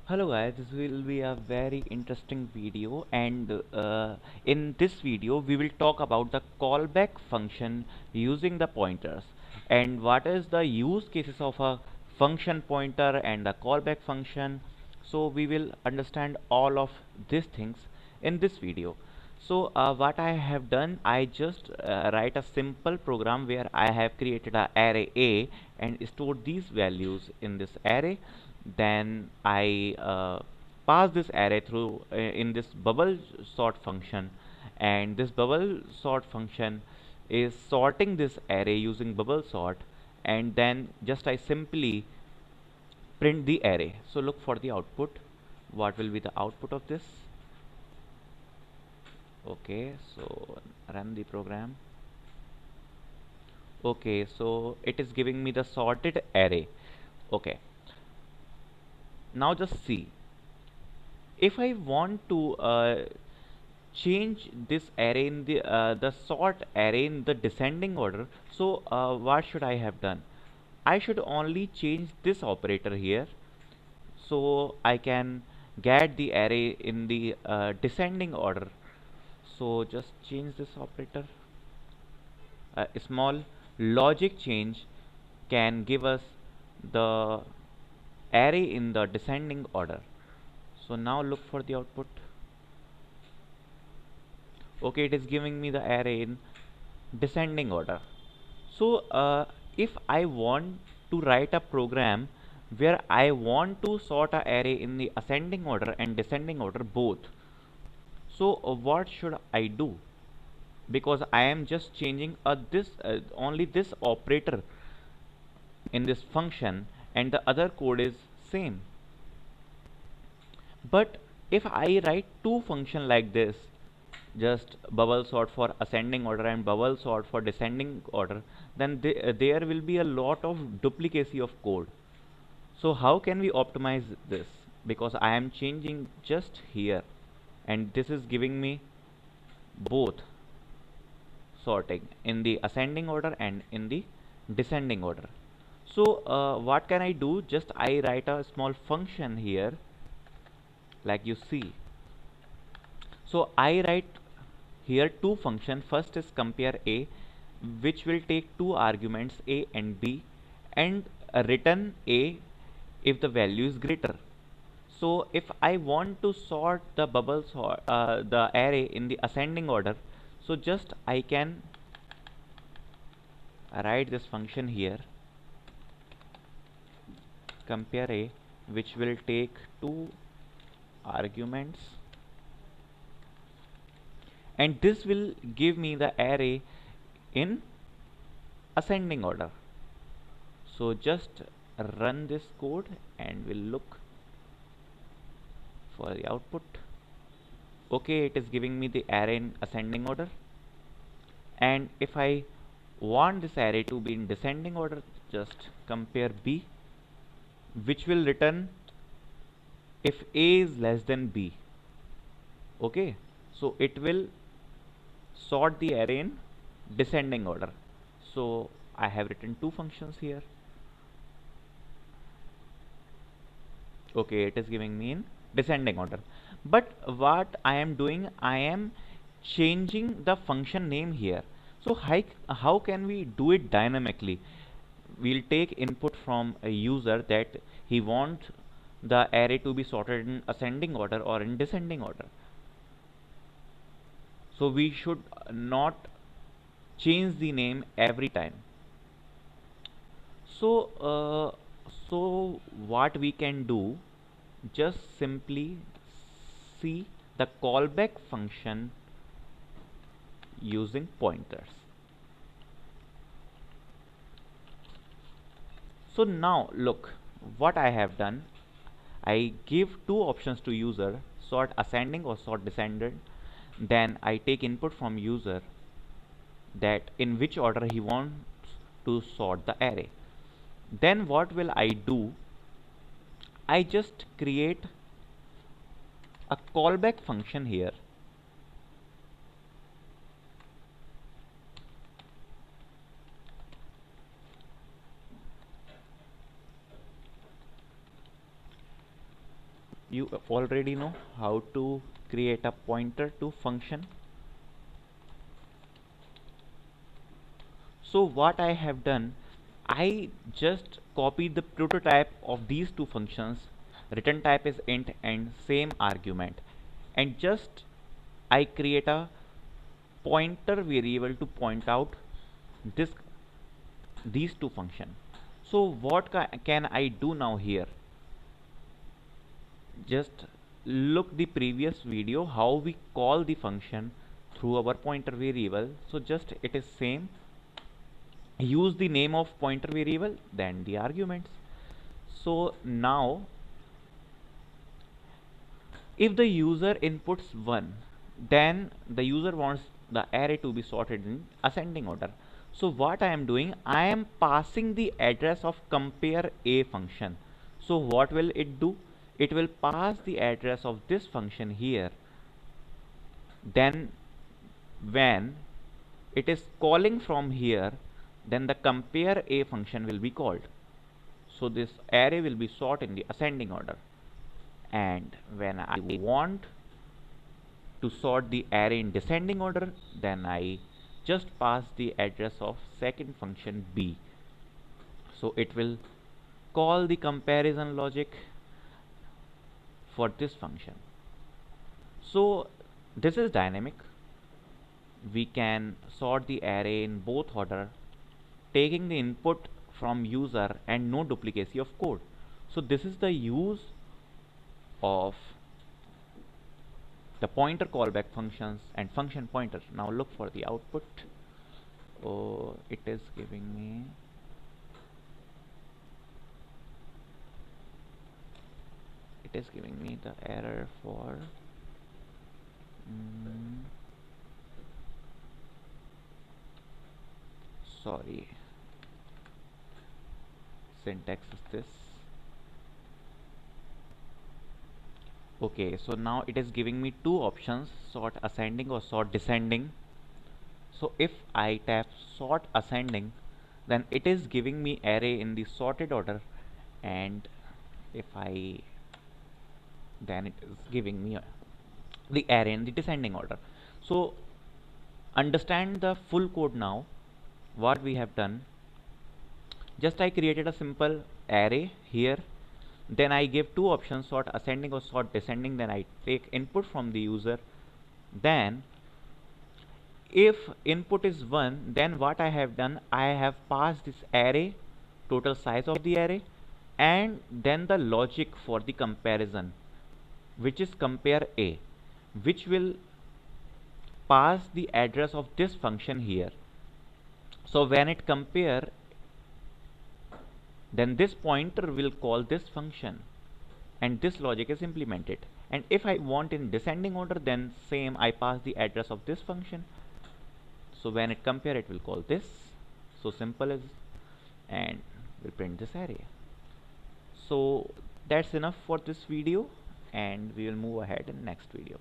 Hello guys, this will be a very interesting video and in this video we will talk about the callback function using the pointers and what is the use cases of a function pointer and the callback function. So we will understand all of these things in this video. So what I have done, I just write a simple program where I have created a array A and stored these values in this array. Then I pass this array through in this bubble sort function, and this bubble sort function is sorting this array using bubble sort, and then just I simply print the array. So look for the output. What will be the output of this? Okay, so run the program. Okay, so it is giving me the sorted array. Okay, now just see, if I want to change this array in the sort array in the descending order, so what should I have done? I should only change this operator here, so I can get the array in the descending order. So just change this operator. A small logic change can give us the array in the descending order. So now look for the output. Okay, it is giving me the array in descending order. So if I want to write a program where I want to sort a array in the ascending order and descending order both, so what should I do? Because I am just changing this only this operator in this function and the other code is same. But if I write two function like this, just bubble sort for ascending order and bubble sort for descending order, then there will be a lot of duplicacy of code. So how can we optimize this? Because I am changing just here and this is giving me both sorting in the ascending order and in the descending order. So what can I do? Just I write a small function here like you see. So I write here two function. First is compare A, which will take two arguments A and B, and return A if the value is greater. So if I want to sort the bubbles or the array in the ascending order, so just I can write this function here, compare A, which will take two arguments, and this will give me the array in ascending order. So just run this code and we'll look for the output. Okay, it is giving me the array in ascending order, and if I want this array to be in descending order, just compare B, which will return if A is less than B. Okay, so it will sort the array in descending order. So I have written two functions here. Okay, it is giving me in descending order, but what I am doing, I am changing the function name here. So how can we do it dynamically? We'll take input from a user that he wants the array to be sorted in ascending order or in descending order. So we should not change the name every time. So so what we can do, just simply see the callback function using pointers. So now look what I have done. I give two options to user, sort ascending or sort descending. Then I take input from user that in which order he wants to sort the array. Then what will I do? I just create a callback function here. You already know how to create a pointer to function. So what I have done, I just copied the prototype of these two functions. Return type is int and same argument, and just I create a pointer variable to point out this these two functions. So what can I do now here? Just look the previous video how we call the function through our pointer variable. So just it is same, use the name of pointer variable then the arguments. So now if the user inputs 1, then the user wants the array to be sorted in ascending order. So what I am doing, I am passing the address of compare a function. So what will it do? It will pass the address of this function here. Then when it is calling from here, then the compare a function will be called. So this array will be sorted in the ascending order. And when I want to sort the array in descending order, then I just pass the address of second function b. So it will call the comparison logic for this function. So this is dynamic. We can sort the array in both order, taking the input from user and no duplicacy of code. So this is the use of the pointer callback functions and function pointers. Now look for the output. Oh, it is giving me the error for sorry, syntax is this. Okay, so now it is giving me two options, sort ascending or sort descending. So if I tap sort ascending, then it is giving me array in the sorted order, and if I then it is giving me the array in the descending order. So understand the full code now. What we have done, just I created a simple array here, then I give two options, sort ascending or sort descending, then I take input from the user. Then if input is 1, then what I have done, I have passed this array, total size of the array, and then the logic for the comparison, which is compare a, which will pass the address of this function here. So when it compare, then this pointer will call this function and this logic is implemented. And if I want in descending order, then same, I pass the address of this function. So when it compare, it will call this. So simple as, and we'll print this array. So that's enough for this video, and we will move ahead in next video.